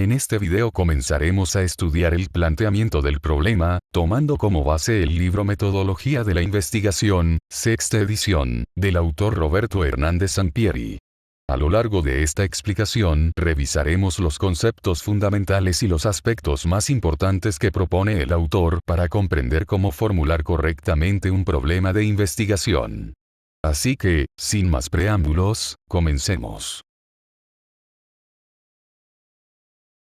En este video comenzaremos a estudiar el planteamiento del problema, tomando como base el libro Metodología de la Investigación, sexta edición, del autor Roberto Hernández Sampieri. A lo largo de esta explicación, revisaremos los conceptos fundamentales y los aspectos más importantes que propone el autor para comprender cómo formular correctamente un problema de investigación. Así que, sin más preámbulos, comencemos.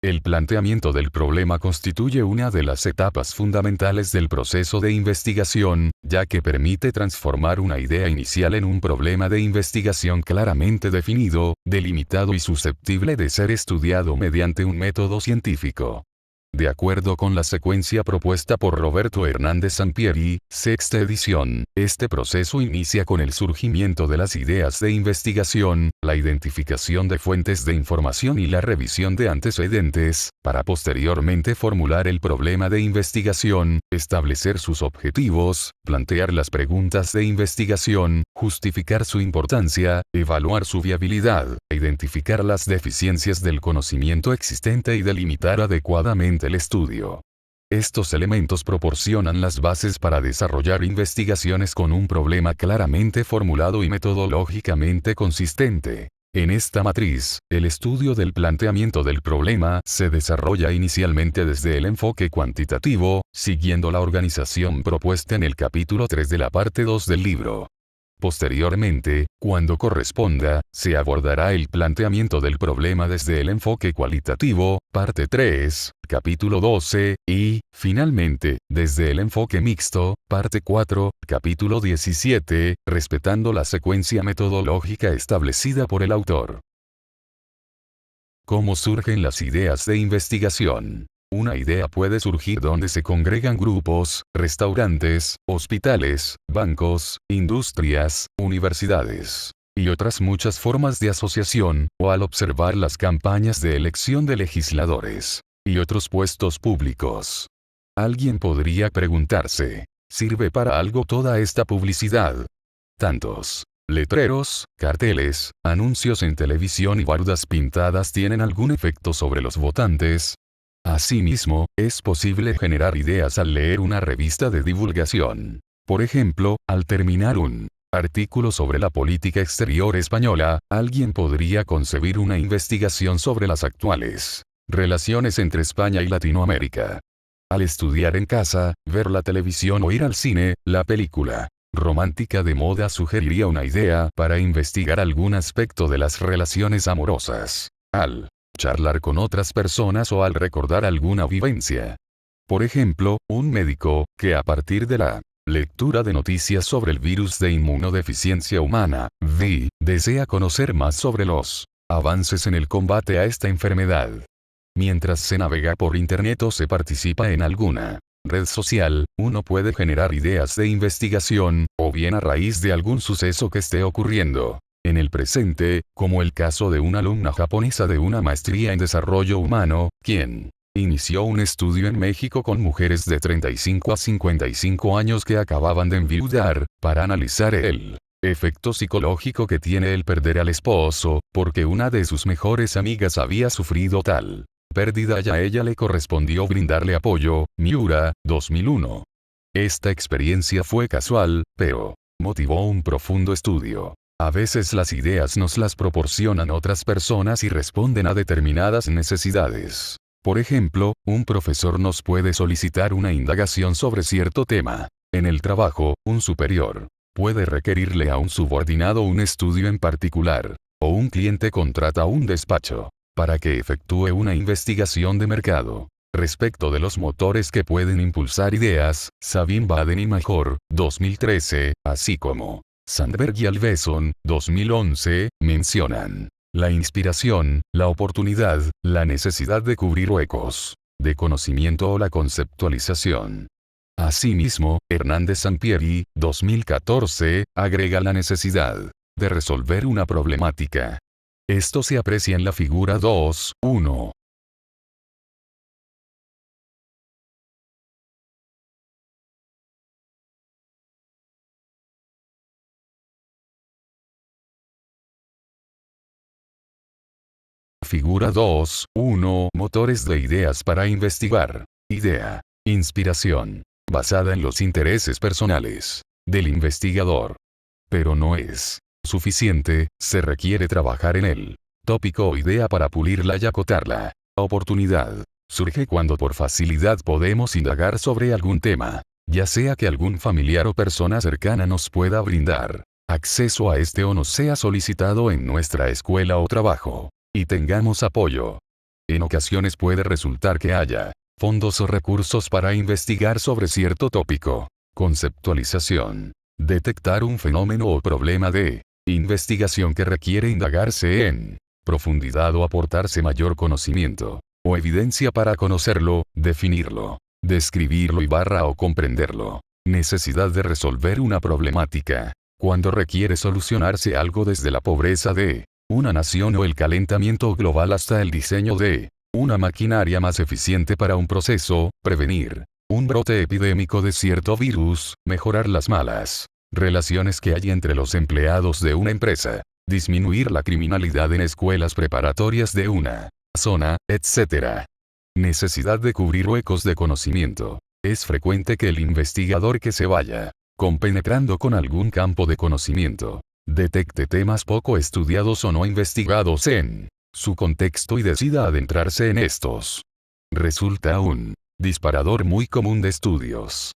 El planteamiento del problema constituye una de las etapas fundamentales del proceso de investigación, ya que permite transformar una idea inicial en un problema de investigación claramente definido, delimitado y susceptible de ser estudiado mediante un método científico. De acuerdo con la secuencia propuesta por Roberto Hernández Sampieri, sexta edición, este proceso inicia con el surgimiento de las ideas de investigación, la identificación de fuentes de información y la revisión de antecedentes, para posteriormente formular el problema de investigación, establecer sus objetivos, plantear las preguntas de investigación, justificar su importancia, evaluar su viabilidad, identificar las deficiencias del conocimiento existente y delimitar adecuadamente el estudio. Estos elementos proporcionan las bases para desarrollar investigaciones con un problema claramente formulado y metodológicamente consistente. En esta matriz, el estudio del planteamiento del problema se desarrolla inicialmente desde el enfoque cuantitativo, siguiendo la organización propuesta en el capítulo 3 de la parte 2 del libro. Posteriormente, cuando corresponda, se abordará el planteamiento del problema desde el enfoque cualitativo, parte 3, capítulo 12, y, finalmente, desde el enfoque mixto, parte 4, capítulo 17, respetando la secuencia metodológica establecida por el autor. ¿Cómo surgen las ideas de investigación? Una idea puede surgir donde se congregan grupos, restaurantes, hospitales, bancos, industrias, universidades, y otras muchas formas de asociación, o al observar las campañas de elección de legisladores, y otros puestos públicos. Alguien podría preguntarse, ¿sirve para algo toda esta publicidad? Tantos letreros, carteles, anuncios en televisión y bardas pintadas tienen algún efecto sobre los votantes. Asimismo, es posible generar ideas al leer una revista de divulgación. Por ejemplo, al terminar un artículo sobre la política exterior española, alguien podría concebir una investigación sobre las actuales relaciones entre España y Latinoamérica. Al estudiar en casa, ver la televisión o ir al cine, la película romántica de moda sugeriría una idea para investigar algún aspecto de las relaciones amorosas. Al charlar con otras personas o al recordar alguna vivencia. Por ejemplo, un médico, que a partir de la lectura de noticias sobre el virus de inmunodeficiencia humana, VI, desea conocer más sobre los avances en el combate a esta enfermedad. Mientras se navega por internet o se participa en alguna red social, uno puede generar ideas de investigación, o bien a raíz de algún suceso que esté ocurriendo en el presente, como el caso de una alumna japonesa de una maestría en desarrollo humano, quien inició un estudio en México con mujeres de 35 a 55 años que acababan de enviudar, para analizar el efecto psicológico que tiene el perder al esposo, porque una de sus mejores amigas había sufrido tal pérdida y a ella le correspondió brindarle apoyo. Miura, 2001. Esta experiencia fue casual, pero motivó un profundo estudio. A veces las ideas nos las proporcionan otras personas y responden a determinadas necesidades. Por ejemplo, un profesor nos puede solicitar una indagación sobre cierto tema. En el trabajo, un superior puede requerirle a un subordinado un estudio en particular. O un cliente contrata un despacho para que efectúe una investigación de mercado. Respecto de los motores que pueden impulsar ideas, Sabine Baden y Major, 2013, así como Sandberg y Alveson, 2011, mencionan la inspiración, la oportunidad, la necesidad de cubrir huecos de conocimiento o la conceptualización. Asimismo, Hernández Sampieri, 2014, agrega la necesidad de resolver una problemática. Esto se aprecia en la figura 2.1. Figura 2.1. Motores de ideas para investigar. Idea. Inspiración. Basada en los intereses personales del investigador. Pero no es suficiente, se requiere trabajar en el tópico o idea para pulirla y acotarla. Oportunidad. Surge cuando por facilidad podemos indagar sobre algún tema, ya sea que algún familiar o persona cercana nos pueda brindar acceso a este o nos sea solicitado en nuestra escuela o trabajo, y tengamos apoyo. En ocasiones puede resultar que haya fondos o recursos para investigar sobre cierto tópico. Conceptualización. Detectar un fenómeno o problema de investigación que requiere indagarse en profundidad o aportarse mayor conocimiento o evidencia para conocerlo, definirlo, describirlo y o comprenderlo. Necesidad de resolver una problemática. Cuando requiere solucionarse algo desde la pobreza de una nación o el calentamiento global hasta el diseño de una maquinaria más eficiente para un proceso, prevenir un brote epidémico de cierto virus, mejorar las malas relaciones que hay entre los empleados de una empresa, disminuir la criminalidad en escuelas preparatorias de una zona, etc. Necesidad de cubrir huecos de conocimiento. Es frecuente que el investigador que se vaya compenetrando con algún campo de conocimiento, detecte temas poco estudiados o no investigados en su contexto y decida adentrarse en estos. Resulta un disparador muy común de estudios.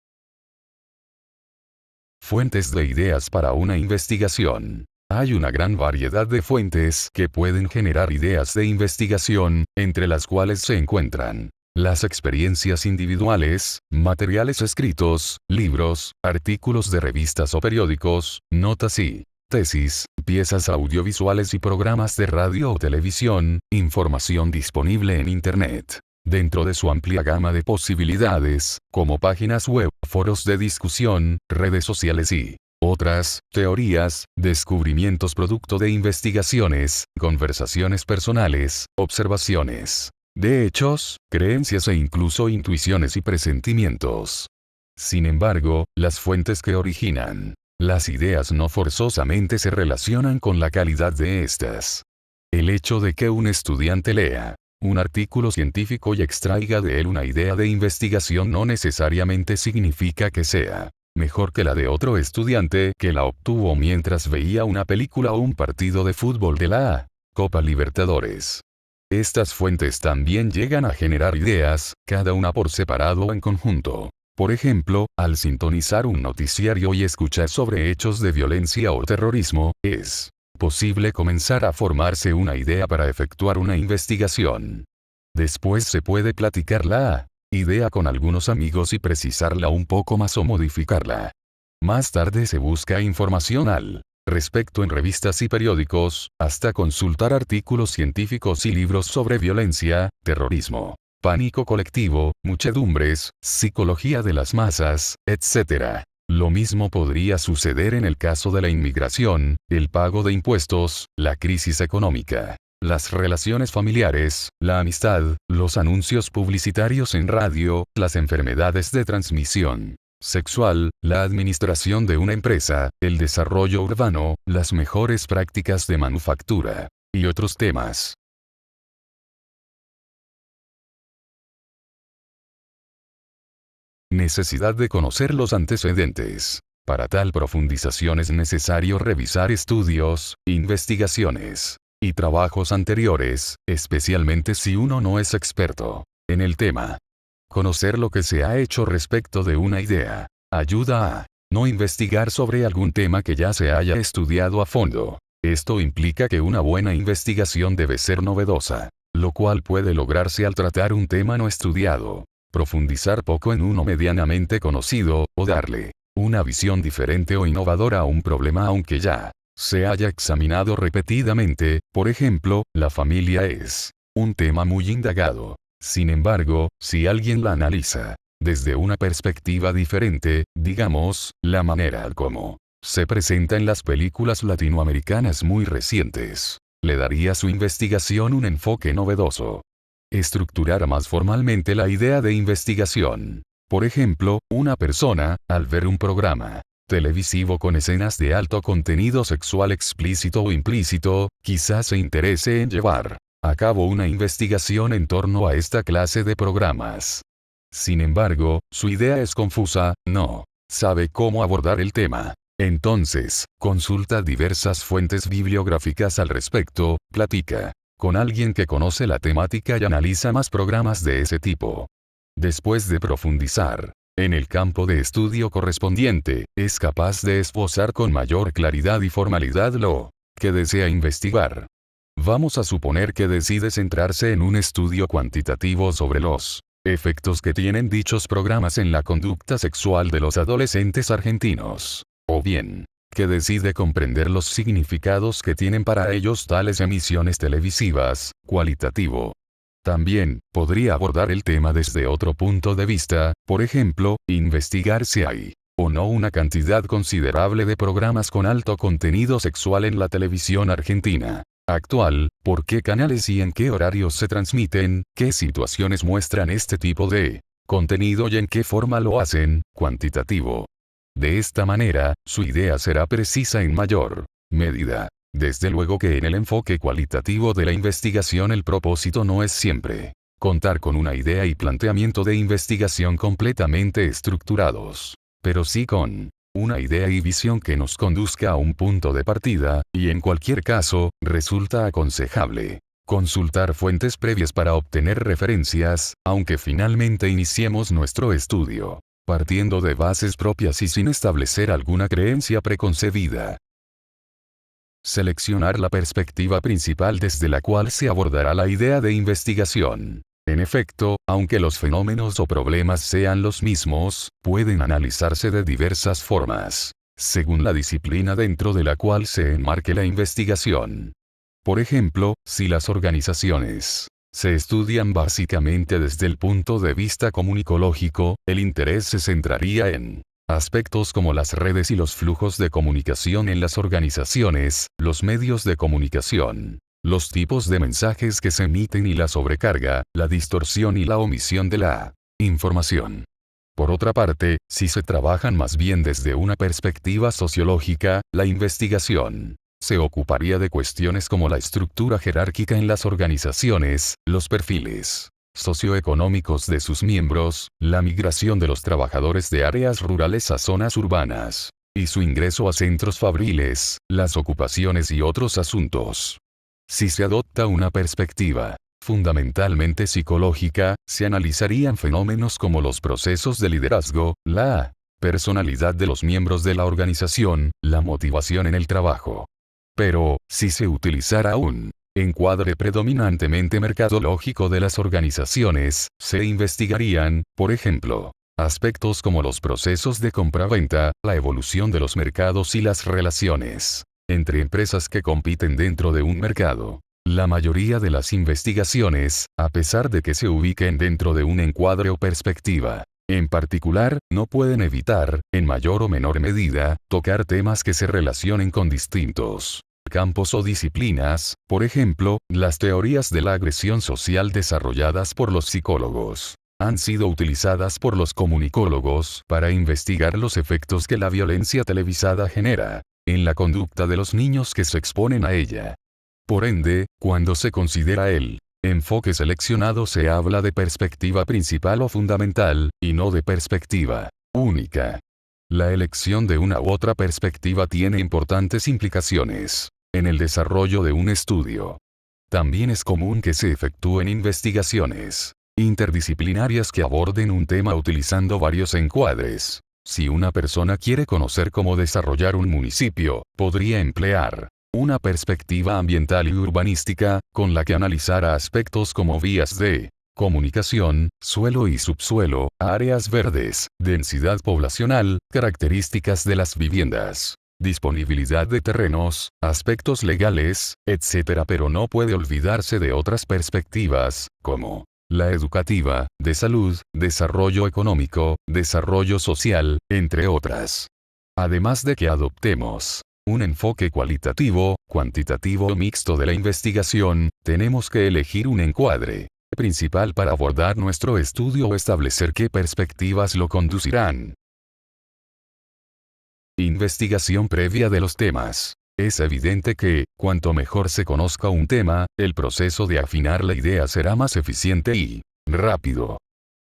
Fuentes de ideas para una investigación. Hay una gran variedad de fuentes que pueden generar ideas de investigación, entre las cuales se encuentran las experiencias individuales, materiales escritos, libros, artículos de revistas o periódicos, notas y tesis, piezas audiovisuales y programas de radio o televisión, información disponible en Internet, dentro de su amplia gama de posibilidades, como páginas web, foros de discusión, redes sociales y otras, teorías, descubrimientos producto de investigaciones, conversaciones personales, observaciones de hechos, creencias e incluso intuiciones y presentimientos. Sin embargo, las fuentes que originan las ideas no forzosamente se relacionan con la calidad de estas. El hecho de que un estudiante lea un artículo científico y extraiga de él una idea de investigación no necesariamente significa que sea mejor que la de otro estudiante que la obtuvo mientras veía una película o un partido de fútbol de la Copa Libertadores. Estas fuentes también llegan a generar ideas, cada una por separado o en conjunto. Por ejemplo, al sintonizar un noticiario y escuchar sobre hechos de violencia o terrorismo, es posible comenzar a formarse una idea para efectuar una investigación. Después se puede platicar la idea con algunos amigos y precisarla un poco más o modificarla. Más tarde se busca información al respecto en revistas y periódicos, hasta consultar artículos científicos y libros sobre violencia, terrorismo, pánico colectivo, muchedumbres, psicología de las masas, etc. Lo mismo podría suceder en el caso de la inmigración, el pago de impuestos, la crisis económica, las relaciones familiares, la amistad, los anuncios publicitarios en radio, las enfermedades de transmisión sexual, la administración de una empresa, el desarrollo urbano, las mejores prácticas de manufactura, y otros temas. Necesidad de conocer los antecedentes. Para tal profundización es necesario revisar estudios, investigaciones y trabajos anteriores, especialmente si uno no es experto en el tema. Conocer lo que se ha hecho respecto de una idea ayuda a no investigar sobre algún tema que ya se haya estudiado a fondo. Esto implica que una buena investigación debe ser novedosa, lo cual puede lograrse al tratar un tema no estudiado, profundizar poco en uno medianamente conocido, o darle una visión diferente o innovadora a un problema aunque ya se haya examinado repetidamente. Por ejemplo, la familia es un tema muy indagado. Sin embargo, si alguien la analiza desde una perspectiva diferente, digamos, la manera como se presenta en las películas latinoamericanas muy recientes, le daría a su investigación un enfoque novedoso. Estructurar más formalmente la idea de investigación. Por ejemplo, una persona, al ver un programa televisivo con escenas de alto contenido sexual explícito o implícito, quizás se interese en llevar a cabo una investigación en torno a esta clase de programas. Sin embargo, su idea es confusa, no sabe cómo abordar el tema. Entonces, consulta diversas fuentes bibliográficas al respecto, platica con alguien que conoce la temática y analiza más programas de ese tipo. Después de profundizar en el campo de estudio correspondiente, es capaz de esbozar con mayor claridad y formalidad lo que desea investigar. Vamos a suponer que decide centrarse en un estudio cuantitativo sobre los efectos que tienen dichos programas en la conducta sexual de los adolescentes argentinos. O bien, que decide comprender los significados que tienen para ellos tales emisiones televisivas, cualitativo. También, podría abordar el tema desde otro punto de vista, por ejemplo, investigar si hay o no una cantidad considerable de programas con alto contenido sexual en la televisión argentina actual, por qué canales y en qué horarios se transmiten, qué situaciones muestran este tipo de contenido y en qué forma lo hacen, cuantitativo. De esta manera, su idea será precisa en mayor medida. Desde luego que en el enfoque cualitativo de la investigación el propósito no es siempre contar con una idea y planteamiento de investigación completamente estructurados, pero sí con una idea y visión que nos conduzca a un punto de partida, y en cualquier caso, resulta aconsejable consultar fuentes previas para obtener referencias, aunque finalmente iniciemos nuestro estudio partiendo de bases propias y sin establecer alguna creencia preconcebida. Seleccionar la perspectiva principal desde la cual se abordará la idea de investigación. En efecto, aunque los fenómenos o problemas sean los mismos, pueden analizarse de diversas formas, según la disciplina dentro de la cual se enmarque la investigación. Por ejemplo, si las organizaciones se estudian básicamente desde el punto de vista comunicológico, el interés se centraría en aspectos como las redes y los flujos de comunicación en las organizaciones, los medios de comunicación, los tipos de mensajes que se emiten y la sobrecarga, la distorsión y la omisión de la información. Por otra parte, si se trabajan más bien desde una perspectiva sociológica, la investigación se ocuparía de cuestiones como la estructura jerárquica en las organizaciones, los perfiles socioeconómicos de sus miembros, la migración de los trabajadores de áreas rurales a zonas urbanas, y su ingreso a centros fabriles, las ocupaciones y otros asuntos. Si se adopta una perspectiva fundamentalmente psicológica, se analizarían fenómenos como los procesos de liderazgo, la personalidad de los miembros de la organización, la motivación en el trabajo. Pero, si se utilizara un encuadre predominantemente mercadológico de las organizaciones, se investigarían, por ejemplo, aspectos como los procesos de compra-venta, la evolución de los mercados y las relaciones entre empresas que compiten dentro de un mercado. La mayoría de las investigaciones, a pesar de que se ubiquen dentro de un encuadre o perspectiva en particular, no pueden evitar, en mayor o menor medida, tocar temas que se relacionen con distintos campos o disciplinas, por ejemplo, las teorías de la agresión social desarrolladas por los psicólogos han sido utilizadas por los comunicólogos para investigar los efectos que la violencia televisada genera en la conducta de los niños que se exponen a ella. Por ende, cuando se considera el enfoque seleccionado se habla de perspectiva principal o fundamental, y no de perspectiva única. La elección de una u otra perspectiva tiene importantes implicaciones en el desarrollo de un estudio. También es común que se efectúen investigaciones interdisciplinarias que aborden un tema utilizando varios encuadres. Si una persona quiere conocer cómo desarrollar un municipio, podría emplear una perspectiva ambiental y urbanística, con la que analizara aspectos como vías de comunicación, suelo y subsuelo, áreas verdes, densidad poblacional, características de las viviendas, disponibilidad de terrenos, aspectos legales, etc. Pero no puede olvidarse de otras perspectivas, como la educativa, de salud, desarrollo económico, desarrollo social, entre otras. Además de que adoptemos un enfoque cualitativo, cuantitativo o mixto de la investigación, tenemos que elegir un encuadre principal para abordar nuestro estudio o establecer qué perspectivas lo conducirán. Investigación previa de los temas. Es evidente que, cuanto mejor se conozca un tema, el proceso de afinar la idea será más eficiente y rápido.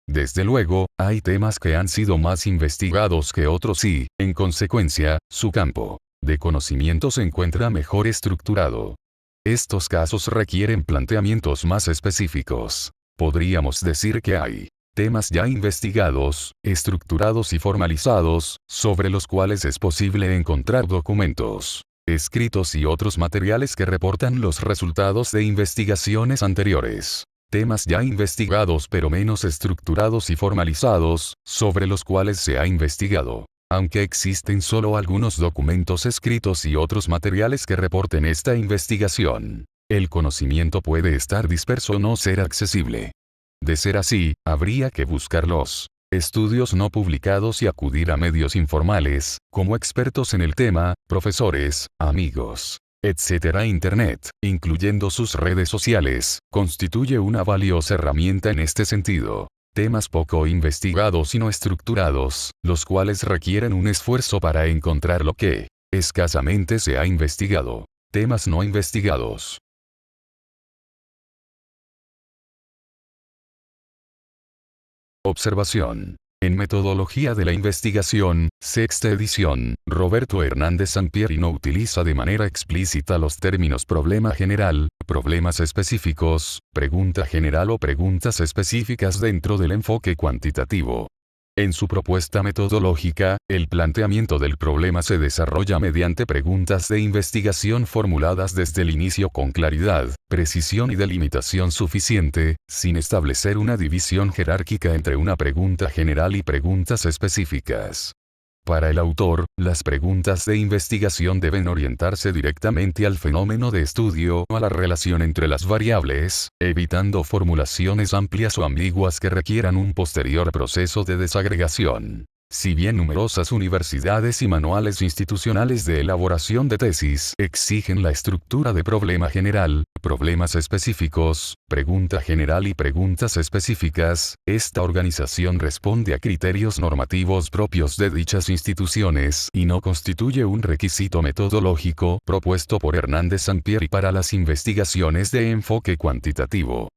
Desde luego, hay temas que han sido más investigados que otros y, en consecuencia, su campo de conocimiento se encuentra mejor estructurado. Estos casos requieren planteamientos más específicos. Podríamos decir que hay temas ya investigados, estructurados y formalizados, sobre los cuales es posible encontrar documentos, escritos y otros materiales que reportan los resultados de investigaciones anteriores. Temas ya investigados pero menos estructurados y formalizados, sobre los cuales se ha investigado. Aunque existen solo algunos documentos escritos y otros materiales que reporten esta investigación, el conocimiento puede estar disperso o no ser accesible. De ser así, habría que buscar los estudios no publicados y acudir a medios informales, como expertos en el tema, profesores, amigos, etc. Internet, incluyendo sus redes sociales, constituye una valiosa herramienta en este sentido. Temas poco investigados y no estructurados, los cuales requieren un esfuerzo para encontrar lo que escasamente se ha investigado. Temas no investigados. Observación. En Metodología de la Investigación, sexta edición, Roberto Hernández Sampieri no utiliza de manera explícita los términos problema general, problemas específicos, pregunta general o preguntas específicas dentro del enfoque cuantitativo. En su propuesta metodológica, el planteamiento del problema se desarrolla mediante preguntas de investigación formuladas desde el inicio con claridad, precisión y delimitación suficiente, sin establecer una división jerárquica entre una pregunta general y preguntas específicas. Para el autor, las preguntas de investigación deben orientarse directamente al fenómeno de estudio o a la relación entre las variables, evitando formulaciones amplias o ambiguas que requieran un posterior proceso de desagregación. Si bien numerosas universidades y manuales institucionales de elaboración de tesis exigen la estructura de problema general, problemas específicos, pregunta general y preguntas específicas, esta organización responde a criterios normativos propios de dichas instituciones y no constituye un requisito metodológico propuesto por Hernández Sampieri para las investigaciones de enfoque cuantitativo.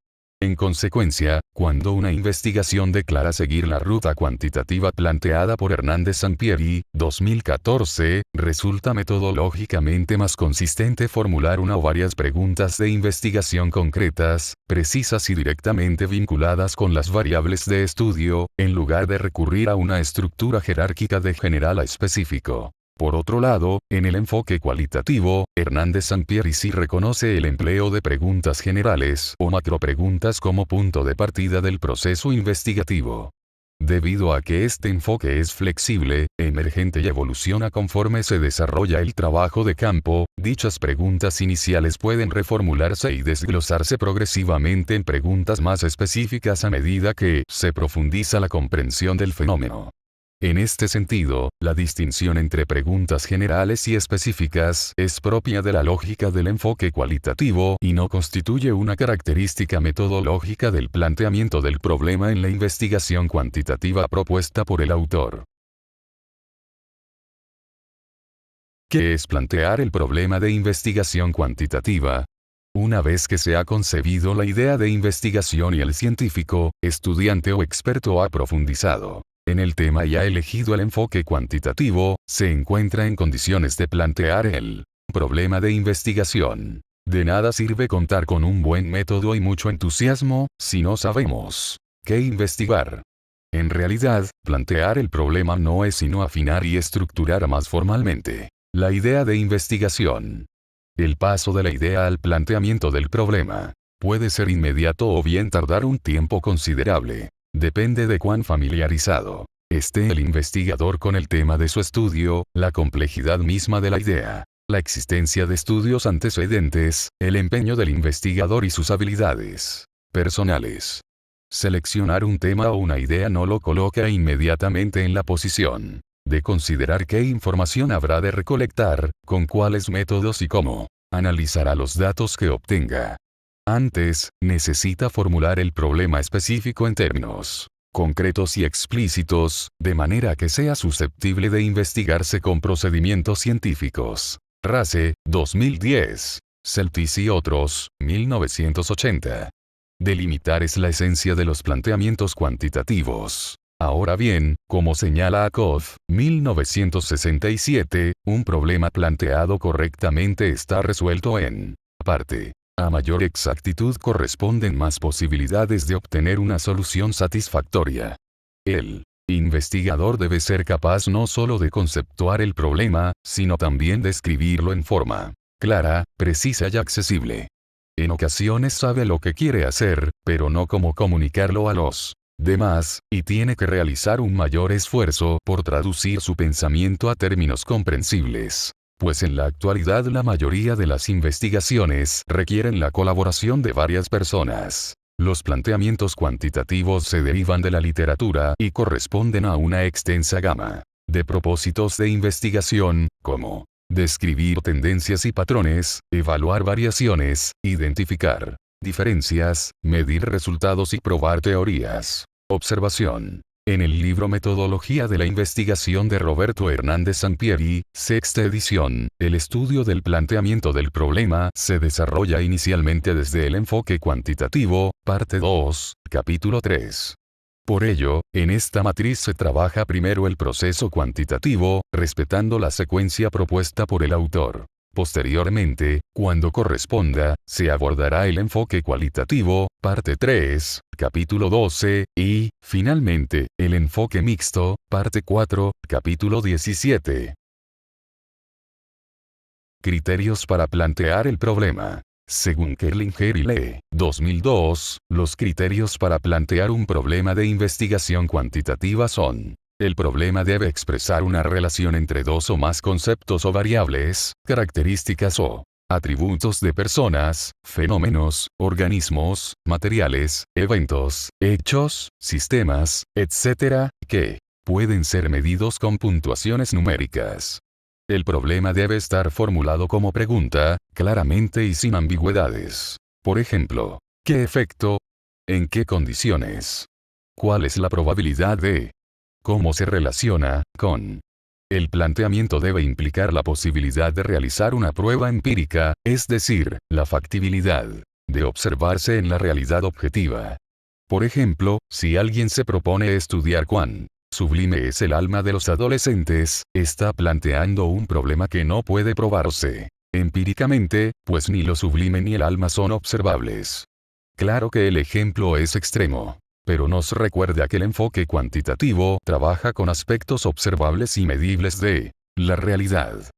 En consecuencia, cuando una investigación declara seguir la ruta cuantitativa planteada por Hernández Sampieri, 2014, resulta metodológicamente más consistente formular una o varias preguntas de investigación concretas, precisas y directamente vinculadas con las variables de estudio, en lugar de recurrir a una estructura jerárquica de general a específico. Por otro lado, en el enfoque cualitativo, Hernández Sampieri sí reconoce el empleo de preguntas generales o macropreguntas como punto de partida del proceso investigativo. Debido a que este enfoque es flexible, emergente y evoluciona conforme se desarrolla el trabajo de campo, dichas preguntas iniciales pueden reformularse y desglosarse progresivamente en preguntas más específicas a medida que se profundiza la comprensión del fenómeno. En este sentido, la distinción entre preguntas generales y específicas es propia de la lógica del enfoque cualitativo y no constituye una característica metodológica del planteamiento del problema en la investigación cuantitativa propuesta por el autor. ¿Qué es plantear el problema de investigación cuantitativa? Una vez que se ha concebido la idea de investigación y el científico, estudiante o experto ha profundizado en el tema y ha elegido el enfoque cuantitativo, se encuentra en condiciones de plantear el problema de investigación. De nada sirve contar con un buen método y mucho entusiasmo, si no sabemos qué investigar. En realidad, plantear el problema no es sino afinar y estructurar más formalmente la idea de investigación. El paso de la idea al planteamiento del problema puede ser inmediato o bien tardar un tiempo considerable. Depende de cuán familiarizado esté el investigador con el tema de su estudio, la complejidad misma de la idea, la existencia de estudios antecedentes, el empeño del investigador y sus habilidades personales. Seleccionar un tema o una idea no lo coloca inmediatamente en la posición de considerar qué información habrá de recolectar, con cuáles métodos y cómo analizará los datos que obtenga. Antes, necesita formular el problema específico en términos concretos y explícitos, de manera que sea susceptible de investigarse con procedimientos científicos. Rase, 2010. Celtis y otros, 1980. Delimitar es la esencia de los planteamientos cuantitativos. Ahora bien, como señala Akoff, 1967, un problema planteado correctamente está resuelto en parte. A mayor exactitud corresponden más posibilidades de obtener una solución satisfactoria. El investigador debe ser capaz no solo de conceptuar el problema, sino también de escribirlo en forma clara, precisa y accesible. En ocasiones sabe lo que quiere hacer, pero no cómo comunicarlo a los demás, y tiene que realizar un mayor esfuerzo por traducir su pensamiento a términos comprensibles. Pues en la actualidad la mayoría de las investigaciones requieren la colaboración de varias personas. Los planteamientos cuantitativos se derivan de la literatura y corresponden a una extensa gama de propósitos de investigación, como describir tendencias y patrones, evaluar variaciones, identificar diferencias, medir resultados y probar teorías. Observación. En el libro Metodología de la Investigación de Roberto Hernández Sampieri, sexta edición, el estudio del planteamiento del problema se desarrolla inicialmente desde el enfoque cuantitativo, parte 2, capítulo 3. Por ello, en esta matriz se trabaja primero el proceso cuantitativo, respetando la secuencia propuesta por el autor. Posteriormente, cuando corresponda, se abordará el enfoque cualitativo, parte 3, capítulo 12, y, finalmente, el enfoque mixto, parte 4, capítulo 17. Criterios para plantear el problema. Según Kerlinger y Lee, 2002, los criterios para plantear un problema de investigación cuantitativa son: el problema debe expresar una relación entre dos o más conceptos o variables, características o atributos de personas, fenómenos, organismos, materiales, eventos, hechos, sistemas, etc., que pueden ser medidos con puntuaciones numéricas. El problema debe estar formulado como pregunta, claramente y sin ambigüedades. Por ejemplo, ¿qué efecto? ¿En qué condiciones? ¿Cuál es la probabilidad de? ¿Cómo se relaciona con? El planteamiento debe implicar la posibilidad de realizar una prueba empírica, es decir, la factibilidad de observarse en la realidad objetiva. Por ejemplo, si alguien se propone estudiar cuán sublime es el alma de los adolescentes, está planteando un problema que no puede probarse empíricamente, pues ni lo sublime ni el alma son observables. Claro que el ejemplo es extremo, pero nos recuerda que el enfoque cuantitativo trabaja con aspectos observables y medibles de la realidad.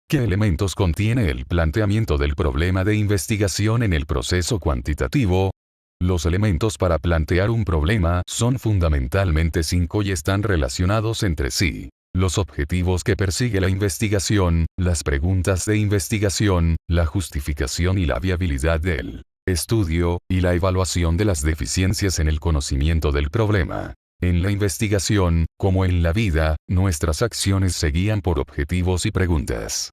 ¿Qué elementos contiene el planteamiento del problema de investigación en el proceso cuantitativo? Los elementos para plantear un problema son fundamentalmente 5 y están relacionados entre sí: los objetivos que persigue la investigación, las preguntas de investigación, la justificación y la viabilidad del estudio, y la evaluación de las deficiencias en el conocimiento del problema. En la investigación, como en la vida, nuestras acciones se guían por objetivos y preguntas.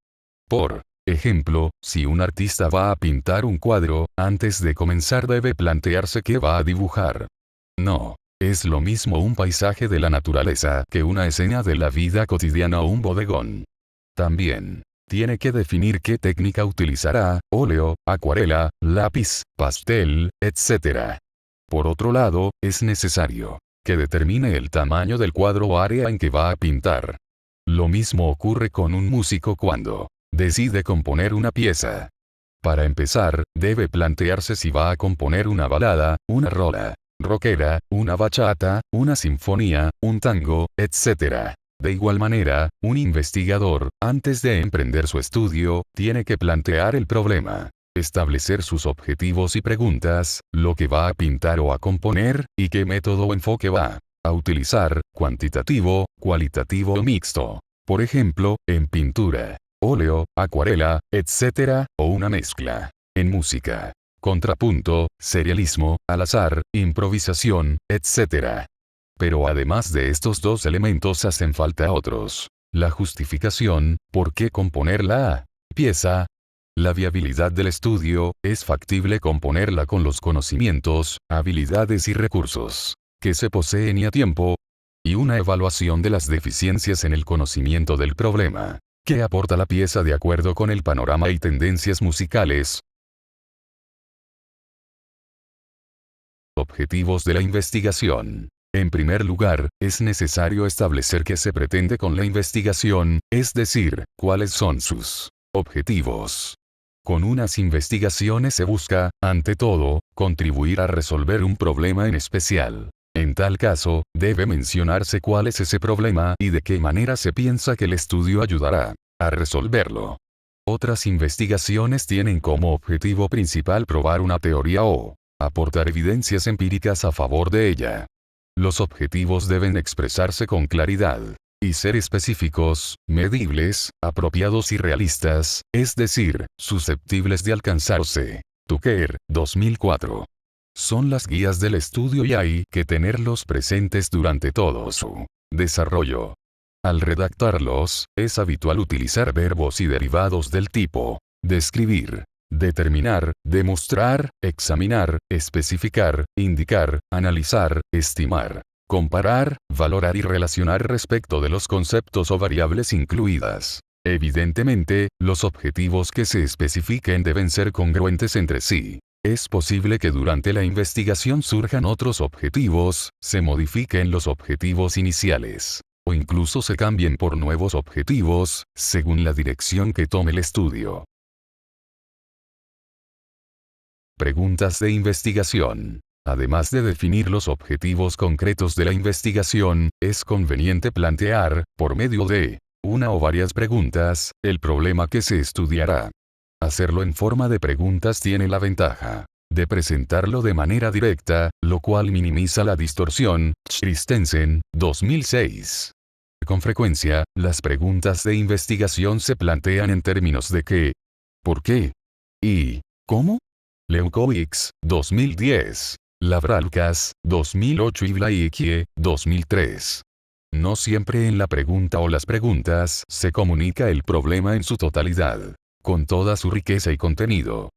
Por ejemplo, si un artista va a pintar un cuadro, antes de comenzar debe plantearse qué va a dibujar. No es lo mismo un paisaje de la naturaleza que una escena de la vida cotidiana o un bodegón. También tiene que definir qué técnica utilizará: óleo, acuarela, lápiz, pastel, etc. Por otro lado, es necesario que determine el tamaño del cuadro o área en que va a pintar. Lo mismo ocurre con un músico cuando decide componer una pieza. Para empezar, debe plantearse si va a componer una balada, una rola rockera, una bachata, una sinfonía, un tango, etc. De igual manera, un investigador, antes de emprender su estudio, tiene que plantear el problema, establecer sus objetivos y preguntas, lo que va a pintar o a componer, y qué método o enfoque va a utilizar, cuantitativo, cualitativo o mixto. Por ejemplo, en pintura, óleo, acuarela, etc., o una mezcla. En música, contrapunto, serialismo, al azar, improvisación, etc. Pero además de estos dos elementos hacen falta otros: la justificación, ¿por qué componer la pieza? La viabilidad del estudio, ¿es factible componerla con los conocimientos, habilidades y recursos que se poseen y a tiempo? y una evaluación de las deficiencias en el conocimiento del problema. ¿Qué aporta la pieza de acuerdo con el panorama y tendencias musicales? Objetivos de la investigación. En primer lugar, es necesario establecer qué se pretende con la investigación, es decir, cuáles son sus objetivos. Con unas investigaciones se busca, ante todo, contribuir a resolver un problema en especial. En tal caso, debe mencionarse cuál es ese problema y de qué manera se piensa que el estudio ayudará a resolverlo. Otras investigaciones tienen como objetivo principal probar una teoría o aportar evidencias empíricas a favor de ella. Los objetivos deben expresarse con claridad y ser específicos, medibles, apropiados y realistas, es decir, susceptibles de alcanzarse. Tucker, 2004. Son las guías del estudio y hay que tenerlos presentes durante todo su desarrollo. Al redactarlos, es habitual utilizar verbos y derivados del tipo describir, determinar, demostrar, examinar, especificar, indicar, analizar, estimar, comparar, valorar y relacionar respecto de los conceptos o variables incluidas. Evidentemente, los objetivos que se especifiquen deben ser congruentes entre sí. Es posible que durante la investigación surjan otros objetivos, se modifiquen los objetivos iniciales, o incluso se cambien por nuevos objetivos, según la dirección que tome el estudio. Preguntas de investigación. Además de definir los objetivos concretos de la investigación, es conveniente plantear, por medio de una o varias preguntas, el problema que se estudiará. Hacerlo en forma de preguntas tiene la ventaja de presentarlo de manera directa, lo cual minimiza la distorsión. Christensen, 2006. Con frecuencia, las preguntas de investigación se plantean en términos de qué, por qué y cómo. Leucovitz, 2010. Labralcas, 2008 y Blaikie, 2003. No siempre en la pregunta o las preguntas se comunica el problema en su totalidad, con toda su riqueza y contenido.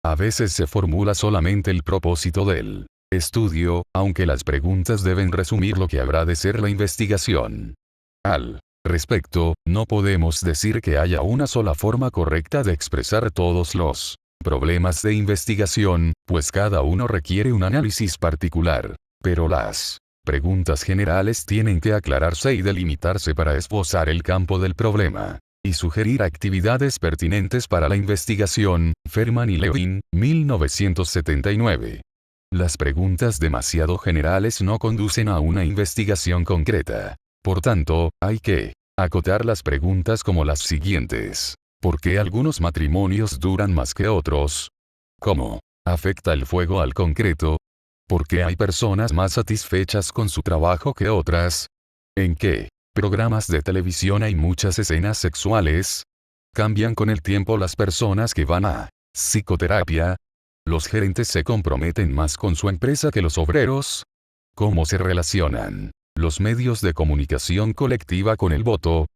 A veces se formula solamente el propósito del estudio, aunque las preguntas deben resumir lo que habrá de ser la investigación. Al respecto, no podemos decir que haya una sola forma correcta de expresar todos los problemas de investigación, pues cada uno requiere un análisis particular. Pero las preguntas generales tienen que aclararse y delimitarse para esbozar el campo del problema y sugerir actividades pertinentes para la investigación. Ferman y Levin, 1979. Las preguntas demasiado generales no conducen a una investigación concreta. Por tanto, hay que acotar las preguntas como las siguientes. ¿Por qué algunos matrimonios duran más que otros? ¿Cómo afecta el fuego al concreto? ¿Por qué hay personas más satisfechas con su trabajo que otras? ¿En qué programas de televisión hay muchas escenas sexuales? ¿Cambian con el tiempo las personas que van a psicoterapia? ¿Los gerentes se comprometen más con su empresa que los obreros? ¿Cómo se relacionan los medios de comunicación colectiva con el voto?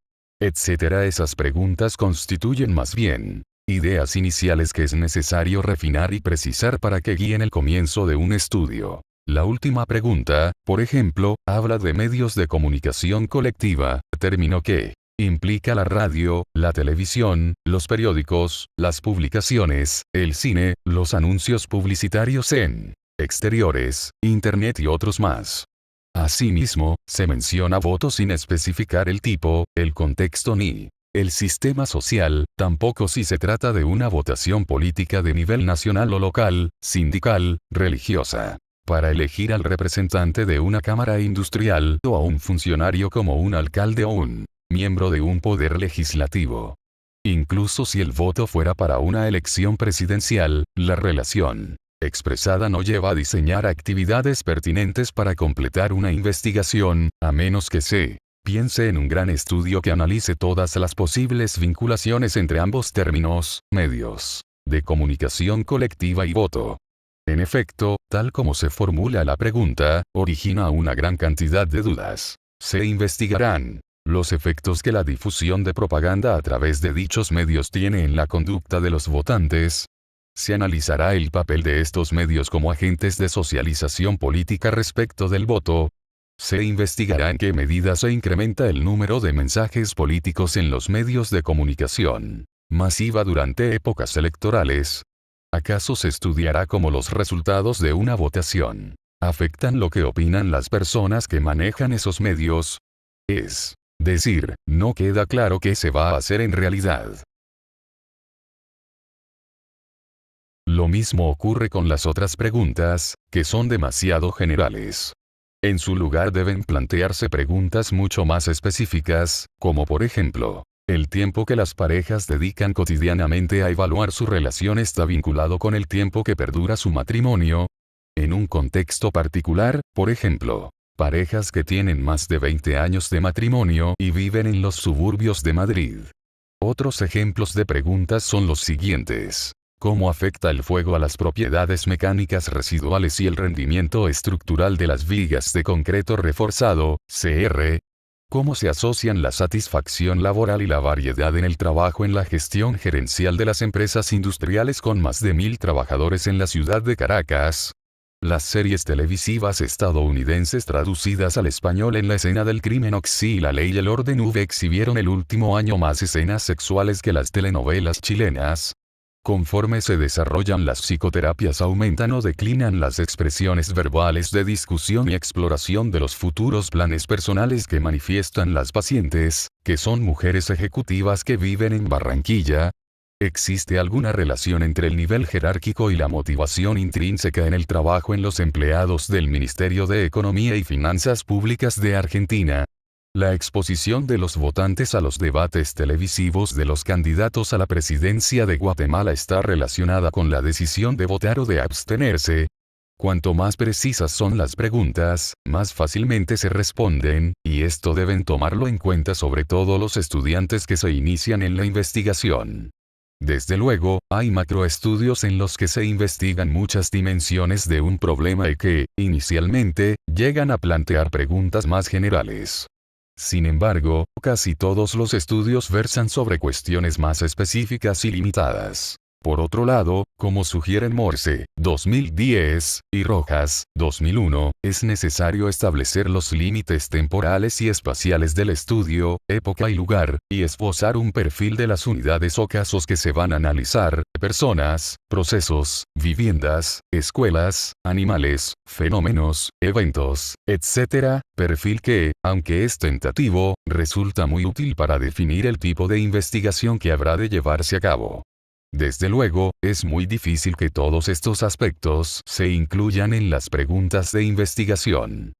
Etcétera. Esas preguntas constituyen más bien ideas iniciales que es necesario refinar y precisar para que guíen el comienzo de un estudio. La última pregunta, por ejemplo, habla de medios de comunicación colectiva, término que implica la radio, la televisión, los periódicos, las publicaciones, el cine, los anuncios publicitarios en exteriores, internet y otros más. Asimismo, se menciona voto sin especificar el tipo, el contexto ni el sistema social, tampoco si se trata de una votación política de nivel nacional o local, sindical, religiosa, para elegir al representante de una cámara industrial o a un funcionario como un alcalde o un miembro de un poder legislativo. Incluso si el voto fuera para una elección presidencial, la relación expresada no lleva a diseñar actividades pertinentes para completar una investigación, a menos que se piense en un gran estudio que analice todas las posibles vinculaciones entre ambos términos, medios de comunicación colectiva y voto. En efecto, tal como se formula la pregunta, origina una gran cantidad de dudas. Se investigarán los efectos que la difusión de propaganda a través de dichos medios tiene en la conducta de los votantes. Se analizará el papel de estos medios como agentes de socialización política respecto del voto. Se investigará en qué medida se incrementa el número de mensajes políticos en los medios de comunicación masiva durante épocas electorales. ¿Acaso se estudiará cómo los resultados de una votación afectan lo que opinan las personas que manejan esos medios? Es decir, no queda claro qué se va a hacer en realidad. Lo mismo ocurre con las otras preguntas, que son demasiado generales. En su lugar deben plantearse preguntas mucho más específicas, como por ejemplo, ¿el tiempo que las parejas dedican cotidianamente a evaluar su relación está vinculado con el tiempo que perdura su matrimonio? En un contexto particular, por ejemplo, parejas que tienen más de 20 años de matrimonio y viven en los suburbios de Madrid. Otros ejemplos de preguntas son los siguientes. ¿Cómo afecta el fuego a las propiedades mecánicas residuales y el rendimiento estructural de las vigas de concreto reforzado, CR? ¿Cómo se asocian la satisfacción laboral y la variedad en el trabajo en la gestión gerencial de las empresas industriales con más de 1000 trabajadores en la ciudad de Caracas? Las series televisivas estadounidenses traducidas al español en la escena del crimen Oxy y La Ley y el Orden V exhibieron el último año más escenas sexuales que las telenovelas chilenas. Conforme se desarrollan las psicoterapias aumentan o declinan las expresiones verbales de discusión y exploración de los futuros planes personales que manifiestan las pacientes, que son mujeres ejecutivas que viven en Barranquilla. ¿Existe alguna relación entre el nivel jerárquico y la motivación intrínseca en el trabajo en los empleados del Ministerio de Economía y Finanzas Públicas de Argentina? La exposición de los votantes a los debates televisivos de los candidatos a la presidencia de Guatemala está relacionada con la decisión de votar o de abstenerse. Cuanto más precisas son las preguntas, más fácilmente se responden, y esto deben tomarlo en cuenta sobre todo los estudiantes que se inician en la investigación. Desde luego, hay macroestudios en los que se investigan muchas dimensiones de un problema y que, inicialmente, llegan a plantear preguntas más generales. Sin embargo, casi todos los estudios versan sobre cuestiones más específicas y limitadas. Por otro lado, como sugieren Morse, 2010, y Rojas, 2001, es necesario establecer los límites temporales y espaciales del estudio, época y lugar, y esbozar un perfil de las unidades o casos que se van a analizar, personas, procesos, viviendas, escuelas, animales, fenómenos, eventos, etc., perfil que, aunque es tentativo, resulta muy útil para definir el tipo de investigación que habrá de llevarse a cabo. Desde luego, es muy difícil que todos estos aspectos se incluyan en las preguntas de investigación.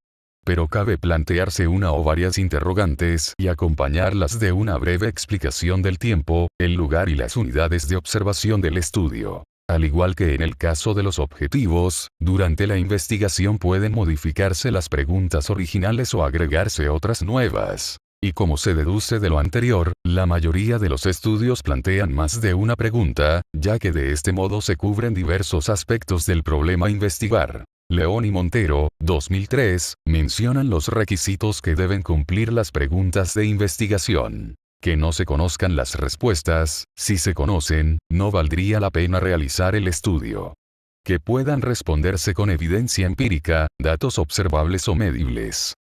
Pero cabe plantearse una o varias interrogantes y acompañarlas de una breve explicación del tiempo, el lugar y las unidades de observación del estudio. Al igual que en el caso de los objetivos, durante la investigación pueden modificarse las preguntas originales o agregarse otras nuevas. Y como se deduce de lo anterior, la mayoría de los estudios plantean más de una pregunta, ya que de este modo se cubren diversos aspectos del problema a investigar. León y Montero, 2003, mencionan los requisitos que deben cumplir las preguntas de investigación. Que no se conozcan las respuestas, si se conocen, no valdría la pena realizar el estudio. Que puedan responderse con evidencia empírica, datos observables o medibles.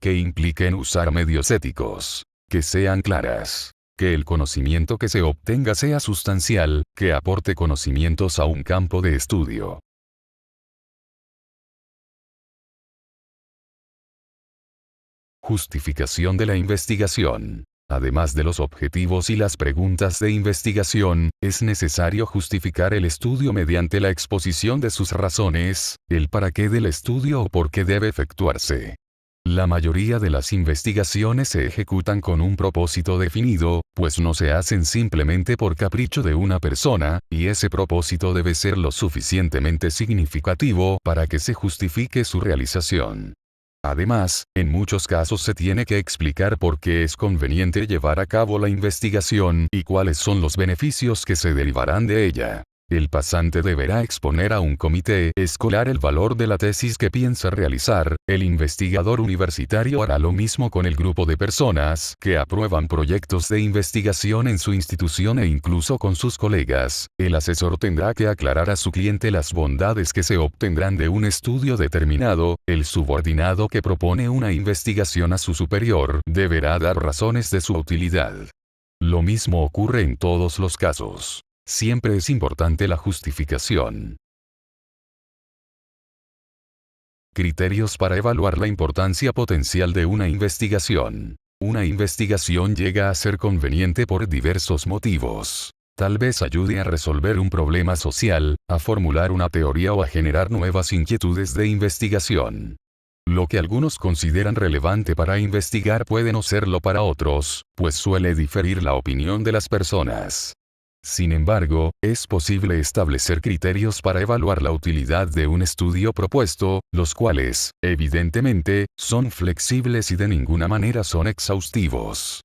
Que impliquen usar medios éticos. Que sean claras. Que el conocimiento que se obtenga sea sustancial, que aporte conocimientos a un campo de estudio. Justificación de la investigación. Además de los objetivos y las preguntas de investigación, es necesario justificar el estudio mediante la exposición de sus razones, el para qué del estudio o por qué debe efectuarse. La mayoría de las investigaciones se ejecutan con un propósito definido, pues no se hacen simplemente por capricho de una persona, y ese propósito debe ser lo suficientemente significativo para que se justifique su realización. Además, en muchos casos se tiene que explicar por qué es conveniente llevar a cabo la investigación y cuáles son los beneficios que se derivarán de ella. El pasante deberá exponer a un comité escolar el valor de la tesis que piensa realizar. El investigador universitario hará lo mismo con el grupo de personas que aprueban proyectos de investigación en su institución e incluso con sus colegas. El asesor tendrá que aclarar a su cliente las bondades que se obtendrán de un estudio determinado. El subordinado que propone una investigación a su superior deberá dar razones de su utilidad. Lo mismo ocurre en todos los casos. Siempre es importante la justificación. Criterios para evaluar la importancia potencial de una investigación. Una investigación llega a ser conveniente por diversos motivos. Tal vez ayude a resolver un problema social, a formular una teoría o a generar nuevas inquietudes de investigación. Lo que algunos consideran relevante para investigar puede no serlo para otros, pues suele diferir la opinión de las personas. Sin embargo, es posible establecer criterios para evaluar la utilidad de un estudio propuesto, los cuales, evidentemente, son flexibles y de ninguna manera son exhaustivos.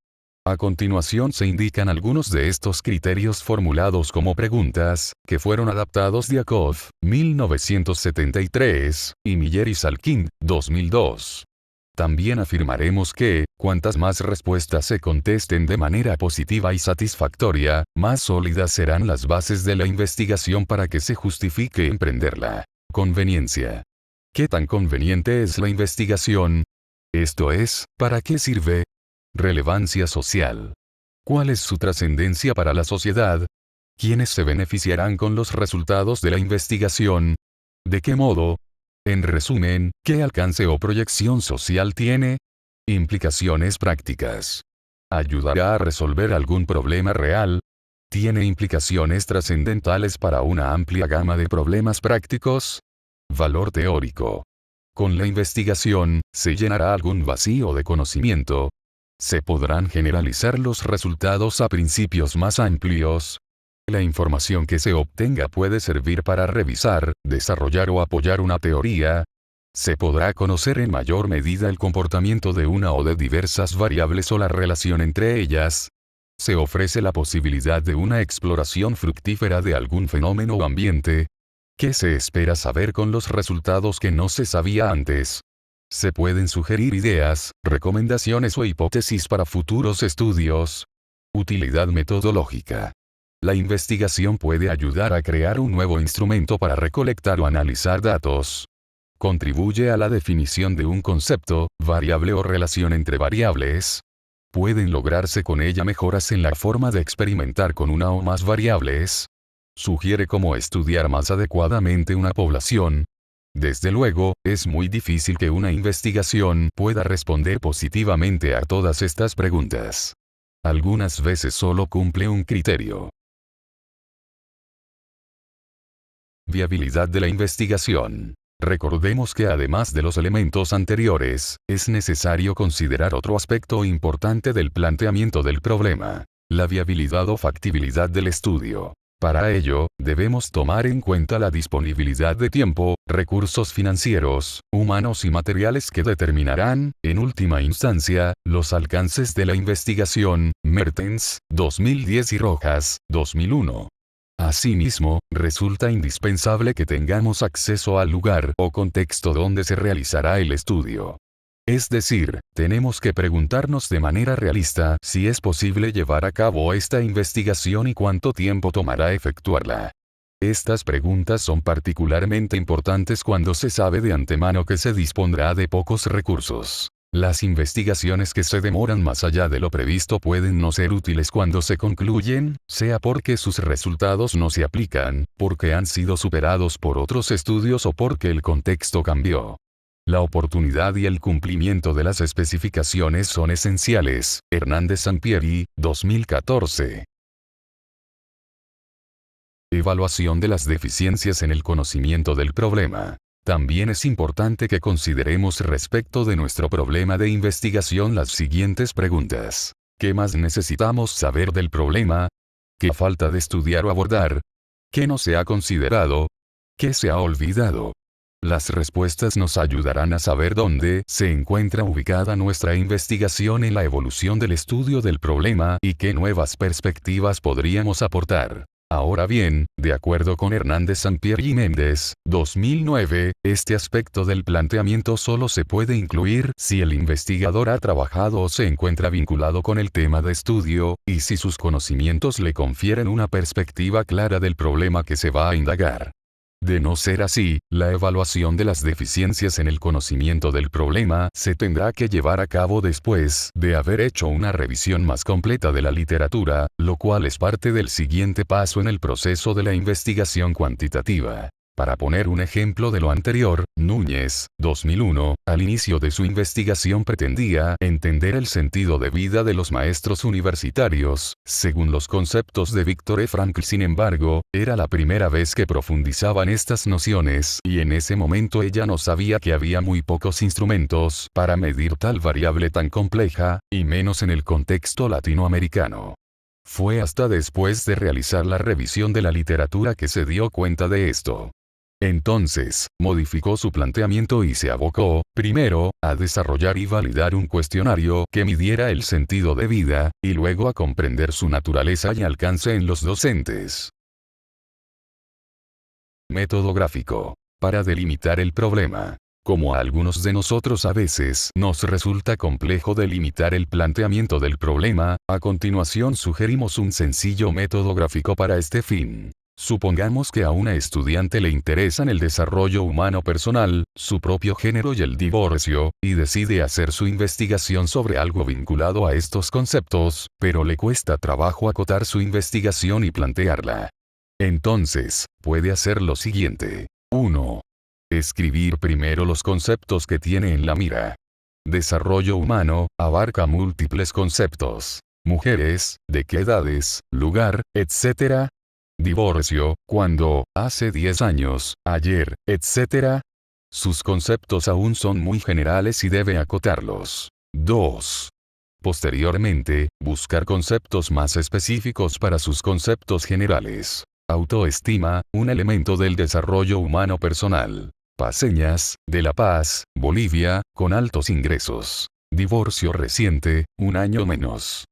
A continuación se indican algunos de estos criterios formulados como preguntas, que fueron adaptados de Akov, 1973, y Miller y Salkind, 2002. También afirmaremos que, cuantas más respuestas se contesten de manera positiva y satisfactoria, más sólidas serán las bases de la investigación para que se justifique emprenderla. Conveniencia. ¿Qué tan conveniente es la investigación? Esto es, ¿para qué sirve? Relevancia social. ¿Cuál es su trascendencia para la sociedad? ¿Quiénes se beneficiarán con los resultados de la investigación? ¿De qué modo? En resumen, ¿qué alcance o proyección social tiene? Implicaciones prácticas. ¿Ayudará a resolver algún problema real? ¿Tiene implicaciones trascendentales para una amplia gama de problemas prácticos? Valor teórico. ¿Con la investigación, se llenará algún vacío de conocimiento? ¿Se podrán generalizar los resultados a principios más amplios? La información que se obtenga puede servir para revisar, desarrollar o apoyar una teoría. Se podrá conocer en mayor medida el comportamiento de una o de diversas variables o la relación entre ellas. Se ofrece la posibilidad de una exploración fructífera de algún fenómeno o ambiente. ¿Qué se espera saber con los resultados que no se sabía antes? Se pueden sugerir ideas, recomendaciones o hipótesis para futuros estudios. Utilidad metodológica. La investigación puede ayudar a crear un nuevo instrumento para recolectar o analizar datos. Contribuye a la definición de un concepto, variable o relación entre variables. Pueden lograrse con ella mejoras en la forma de experimentar con una o más variables. Sugiere cómo estudiar más adecuadamente una población. Desde luego, es muy difícil que una investigación pueda responder positivamente a todas estas preguntas. Algunas veces solo cumple un criterio. Viabilidad de la investigación. Recordemos que además de los elementos anteriores, es necesario considerar otro aspecto importante del planteamiento del problema: la viabilidad o factibilidad del estudio. Para ello, debemos tomar en cuenta la disponibilidad de tiempo, recursos financieros, humanos y materiales que determinarán, en última instancia, los alcances de la investigación. Mertens, 2010 y Rojas, 2001. Asimismo, resulta indispensable que tengamos acceso al lugar o contexto donde se realizará el estudio. Es decir, tenemos que preguntarnos de manera realista si es posible llevar a cabo esta investigación y cuánto tiempo tomará efectuarla. Estas preguntas son particularmente importantes cuando se sabe de antemano que se dispondrá de pocos recursos. Las investigaciones que se demoran más allá de lo previsto pueden no ser útiles cuando se concluyen, sea porque sus resultados no se aplican, porque han sido superados por otros estudios o porque el contexto cambió. La oportunidad y el cumplimiento de las especificaciones son esenciales. Hernández Sampieri, 2014. Evaluación de las deficiencias en el conocimiento del problema. También es importante que consideremos respecto de nuestro problema de investigación las siguientes preguntas. ¿Qué más necesitamos saber del problema? ¿Qué falta de estudiar o abordar? ¿Qué no se ha considerado? ¿Qué se ha olvidado? Las respuestas nos ayudarán a saber dónde se encuentra ubicada nuestra investigación en la evolución del estudio del problema y qué nuevas perspectivas podríamos aportar. Ahora bien, de acuerdo con Hernández Sampier y Méndez, 2009, este aspecto del planteamiento solo se puede incluir si el investigador ha trabajado o se encuentra vinculado con el tema de estudio, y si sus conocimientos le confieren una perspectiva clara del problema que se va a indagar. De no ser así, la evaluación de las deficiencias en el conocimiento del problema se tendrá que llevar a cabo después de haber hecho una revisión más completa de la literatura, lo cual es parte del siguiente paso en el proceso de la investigación cuantitativa. Para poner un ejemplo de lo anterior, Núñez, 2001, al inicio de su investigación pretendía entender el sentido de vida de los maestros universitarios, según los conceptos de Viktor E. Frankl. Sin embargo, era la primera vez que profundizaba en estas nociones, y en ese momento ella no sabía que había muy pocos instrumentos para medir tal variable tan compleja, y menos en el contexto latinoamericano. Fue hasta después de realizar la revisión de la literatura que se dio cuenta de esto. Entonces, modificó su planteamiento y se abocó, primero, a desarrollar y validar un cuestionario que midiera el sentido de vida, y luego a comprender su naturaleza y alcance en los docentes. Método gráfico. Para delimitar el problema. Como a algunos de nosotros a veces nos resulta complejo delimitar el planteamiento del problema, a continuación sugerimos un sencillo método gráfico para este fin. Supongamos que a una estudiante le interesan el desarrollo humano personal, su propio género y el divorcio, y decide hacer su investigación sobre algo vinculado a estos conceptos, pero le cuesta trabajo acotar su investigación y plantearla. Entonces, puede hacer lo siguiente. 1. Escribir primero los conceptos que tiene en la mira. Desarrollo humano, abarca múltiples conceptos. Mujeres, de qué edades, lugar, etc. Divorcio, cuando, hace 10 años, ayer, etc. Sus conceptos aún son muy generales y debe acotarlos. 2. Posteriormente, buscar conceptos más específicos para sus conceptos generales. Autoestima, un elemento del desarrollo humano personal. Paseñas, de La Paz, Bolivia, con altos ingresos. Divorcio reciente, 1 año menos.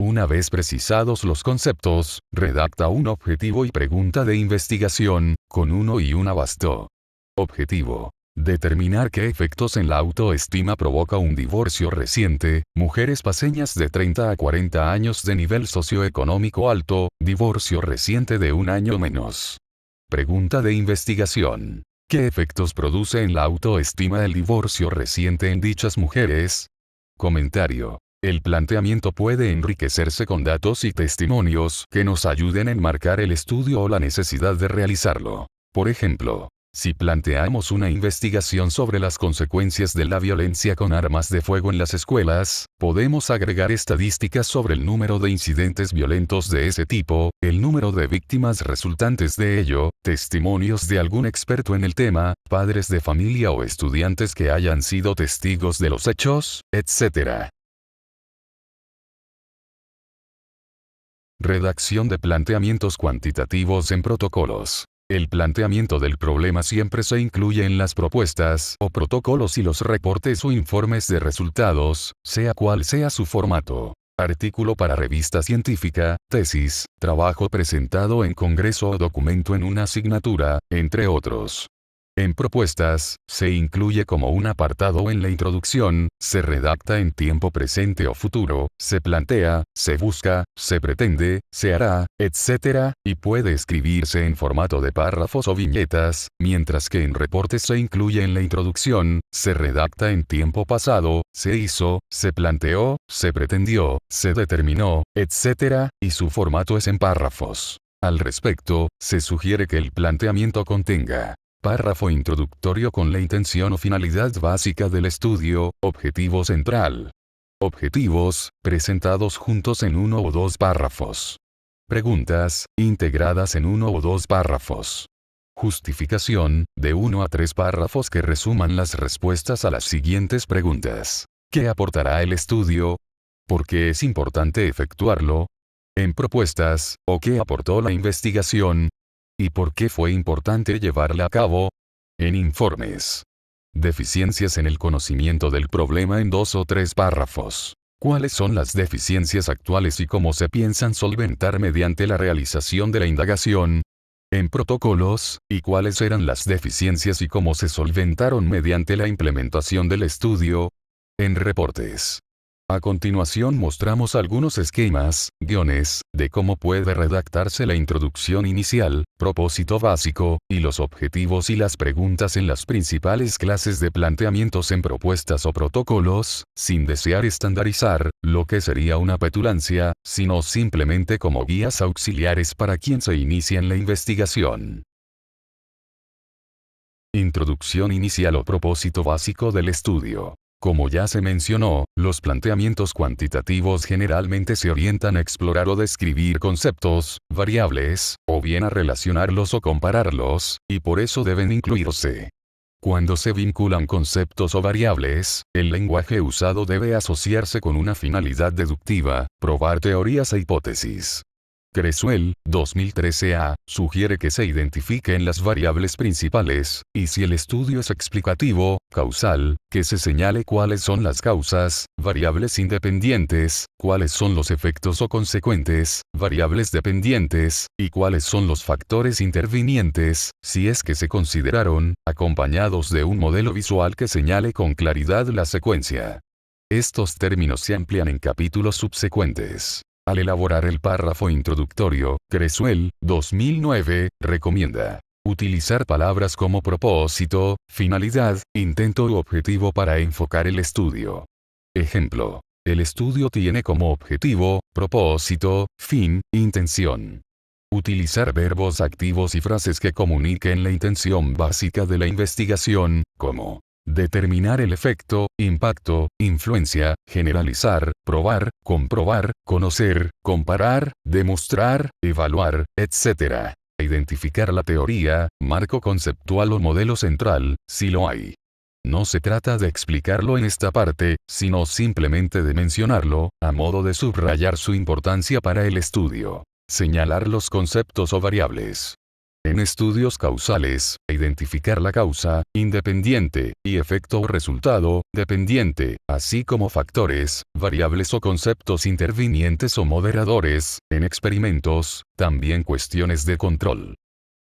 Una vez precisados los conceptos, redacta un objetivo y pregunta de investigación, con uno y una bastó. Objetivo. Determinar qué efectos en la autoestima provoca un divorcio reciente, mujeres paseñas de 30 a 40 años de nivel socioeconómico alto, divorcio reciente de 1 año menos. Pregunta de investigación. ¿Qué efectos produce en la autoestima el divorcio reciente en dichas mujeres? Comentario. El planteamiento puede enriquecerse con datos y testimonios que nos ayuden a enmarcar el estudio o la necesidad de realizarlo. Por ejemplo, si planteamos una investigación sobre las consecuencias de la violencia con armas de fuego en las escuelas, podemos agregar estadísticas sobre el número de incidentes violentos de ese tipo, el número de víctimas resultantes de ello, testimonios de algún experto en el tema, padres de familia o estudiantes que hayan sido testigos de los hechos, etc. Redacción de planteamientos cuantitativos en protocolos. El planteamiento del problema siempre se incluye en las propuestas o protocolos y los reportes o informes de resultados, sea cual sea su formato. Artículo para revista científica, tesis, trabajo presentado en congreso o documento en una asignatura, entre otros. En propuestas, se incluye como un apartado en la introducción, se redacta en tiempo presente o futuro, se plantea, se busca, se pretende, se hará, etc., y puede escribirse en formato de párrafos o viñetas, mientras que en reportes se incluye en la introducción, se redacta en tiempo pasado, se hizo, se planteó, se pretendió, se determinó, etc., y su formato es en párrafos. Al respecto, se sugiere que el planteamiento contenga párrafo introductorio con la intención o finalidad básica del estudio, objetivo central. Objetivos, presentados juntos en 1 o 2 párrafos. Preguntas, integradas en 1 o 2 párrafos. Justificación, de 1 a 3 párrafos que resuman las respuestas a las siguientes preguntas. ¿Qué aportará el estudio? ¿Por qué es importante efectuarlo? En propuestas, ¿o qué aportó la investigación? ¿Y por qué fue importante llevarla a cabo? En informes. Deficiencias en el conocimiento del problema en 2 o 3 párrafos. ¿Cuáles son las deficiencias actuales y cómo se piensan solventar mediante la realización de la indagación? En protocolos, ¿y cuáles eran las deficiencias y cómo se solventaron mediante la implementación del estudio? En reportes. A continuación mostramos algunos esquemas, guiones, de cómo puede redactarse la introducción inicial, propósito básico, y los objetivos y las preguntas en las principales clases de planteamientos en propuestas o protocolos, sin desear estandarizar, lo que sería una petulancia, sino simplemente como guías auxiliares para quien se inicia en la investigación. Introducción inicial o propósito básico del estudio. Como ya se mencionó, los planteamientos cuantitativos generalmente se orientan a explorar o describir conceptos, variables, o bien a relacionarlos o compararlos, y por eso deben incluirse. Cuando se vinculan conceptos o variables, el lenguaje usado debe asociarse con una finalidad deductiva, probar teorías e hipótesis. Creswell, 2013a, sugiere que se identifiquen las variables principales, y si el estudio es explicativo, causal, que se señale cuáles son las causas, variables independientes, cuáles son los efectos o consecuentes, variables dependientes, y cuáles son los factores intervinientes, si es que se consideraron, acompañados de un modelo visual que señale con claridad la secuencia. Estos términos se amplían en capítulos subsecuentes. Al elaborar el párrafo introductorio, Creswell, 2009, recomienda utilizar palabras como propósito, finalidad, intento u objetivo para enfocar el estudio. Ejemplo. El estudio tiene como objetivo, propósito, fin, intención. Utilizar verbos activos y frases que comuniquen la intención básica de la investigación, como determinar el efecto, impacto, influencia, generalizar, probar, comprobar, conocer, comparar, demostrar, evaluar, etc. Identificar la teoría, marco conceptual o modelo central, si lo hay. No se trata de explicarlo en esta parte, sino simplemente de mencionarlo, a modo de subrayar su importancia para el estudio. Señalar los conceptos o variables. En estudios causales, identificar la causa, independiente, y efecto o resultado, dependiente, así como factores, variables o conceptos intervinientes o moderadores, en experimentos, también cuestiones de control.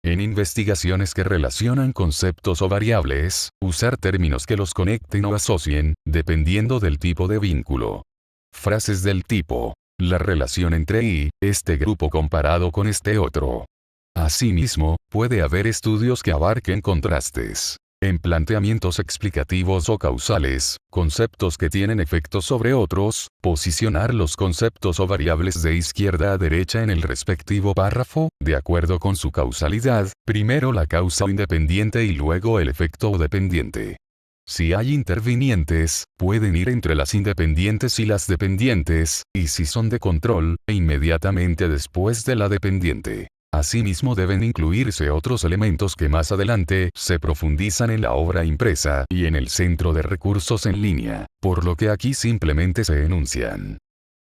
En investigaciones que relacionan conceptos o variables, usar términos que los conecten o asocien, dependiendo del tipo de vínculo. Frases del tipo, la relación entre este grupo comparado con este otro. Asimismo, puede haber estudios que abarquen contrastes. En planteamientos explicativos o causales, conceptos que tienen efectos sobre otros, posicionar los conceptos o variables de izquierda a derecha en el respectivo párrafo, de acuerdo con su causalidad, primero la causa independiente y luego el efecto o dependiente. Si hay intervinientes, pueden ir entre las independientes y las dependientes, y si son de control, inmediatamente después de la dependiente. Asimismo deben incluirse otros elementos que más adelante se profundizan en la obra impresa y en el centro de recursos en línea, por lo que aquí simplemente se enuncian.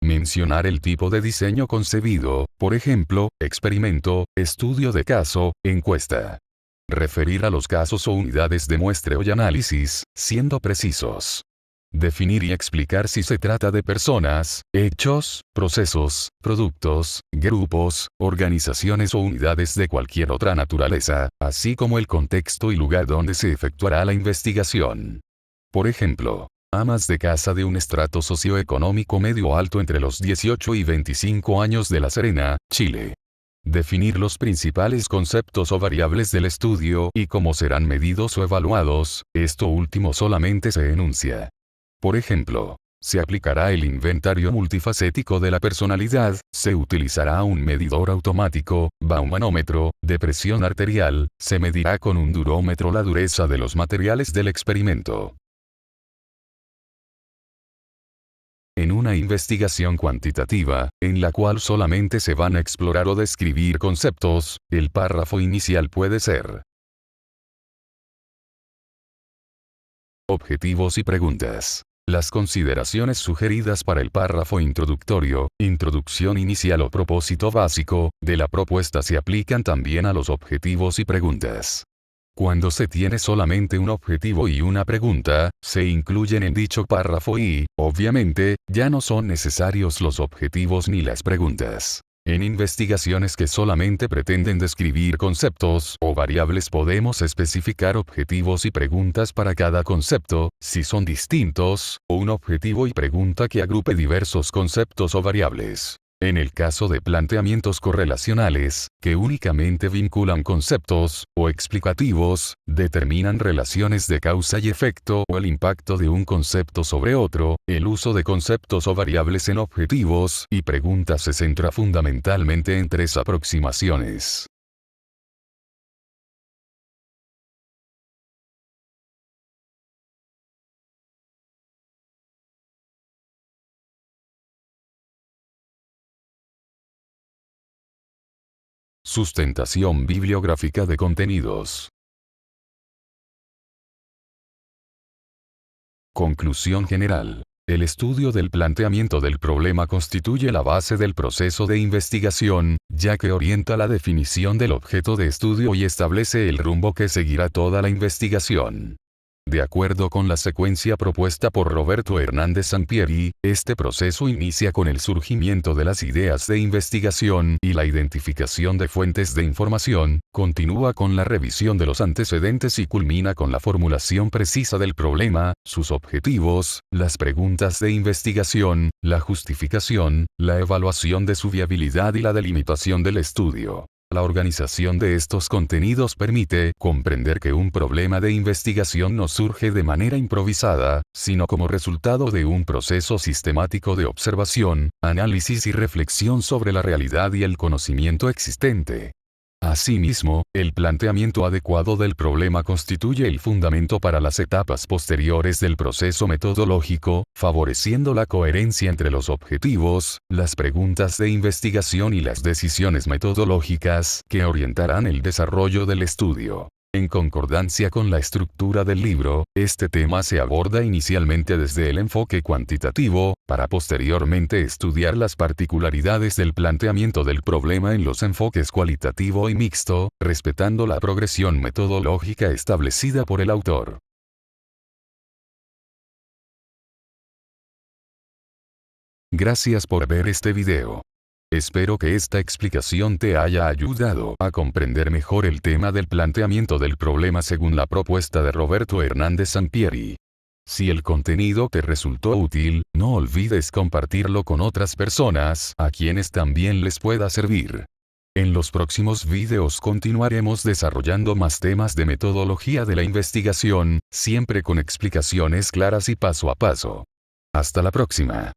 Mencionar el tipo de diseño concebido, por ejemplo, experimento, estudio de caso, encuesta. Referir a los casos o unidades de muestreo y análisis, siendo precisos. Definir y explicar si se trata de personas, hechos, procesos, productos, grupos, organizaciones o unidades de cualquier otra naturaleza, así como el contexto y lugar donde se efectuará la investigación. Por ejemplo, amas de casa de un estrato socioeconómico medio alto entre los 18 y 25 años de La Serena, Chile. Definir los principales conceptos o variables del estudio y cómo serán medidos o evaluados, esto último solamente se enuncia. Por ejemplo, se aplicará el inventario multifacético de la personalidad, se utilizará un medidor automático, baumanómetro, de presión arterial, se medirá con un durómetro la dureza de los materiales del experimento. En una investigación cuantitativa, en la cual solamente se van a explorar o describir conceptos, el párrafo inicial puede ser: objetivos y preguntas. Las consideraciones sugeridas para el párrafo introductorio, introducción inicial o propósito básico, de la propuesta se aplican también a los objetivos y preguntas. Cuando se tiene solamente un objetivo y una pregunta, se incluyen en dicho párrafo y, obviamente, ya no son necesarios los objetivos ni las preguntas. En investigaciones que solamente pretenden describir conceptos o variables podemos especificar objetivos y preguntas para cada concepto, si son distintos, o un objetivo y pregunta que agrupe diversos conceptos o variables. En el caso de planteamientos correlacionales, que únicamente vinculan conceptos, o explicativos, determinan relaciones de causa y efecto o el impacto de un concepto sobre otro, el uso de conceptos o variables en objetivos y preguntas se centra fundamentalmente en tres aproximaciones. Sustentación bibliográfica de contenidos. Conclusión general. El estudio del planteamiento del problema constituye la base del proceso de investigación, ya que orienta la definición del objeto de estudio y establece el rumbo que seguirá toda la investigación. De acuerdo con la secuencia propuesta por Roberto Hernández Sampieri, este proceso inicia con el surgimiento de las ideas de investigación y la identificación de fuentes de información, continúa con la revisión de los antecedentes y culmina con la formulación precisa del problema, sus objetivos, las preguntas de investigación, la justificación, la evaluación de su viabilidad y la delimitación del estudio. La organización de estos contenidos permite comprender que un problema de investigación no surge de manera improvisada, sino como resultado de un proceso sistemático de observación, análisis y reflexión sobre la realidad y el conocimiento existente. Asimismo, el planteamiento adecuado del problema constituye el fundamento para las etapas posteriores del proceso metodológico, favoreciendo la coherencia entre los objetivos, las preguntas de investigación y las decisiones metodológicas que orientarán el desarrollo del estudio. En concordancia con la estructura del libro, este tema se aborda inicialmente desde el enfoque cuantitativo, para posteriormente estudiar las particularidades del planteamiento del problema en los enfoques cualitativo y mixto, respetando la progresión metodológica establecida por el autor. Gracias por ver este video. Espero que esta explicación te haya ayudado a comprender mejor el tema del planteamiento del problema según la propuesta de Roberto Hernández Sampieri. Si el contenido te resultó útil, no olvides compartirlo con otras personas a quienes también les pueda servir. En los próximos videos continuaremos desarrollando más temas de metodología de la investigación, siempre con explicaciones claras y paso a paso. Hasta la próxima.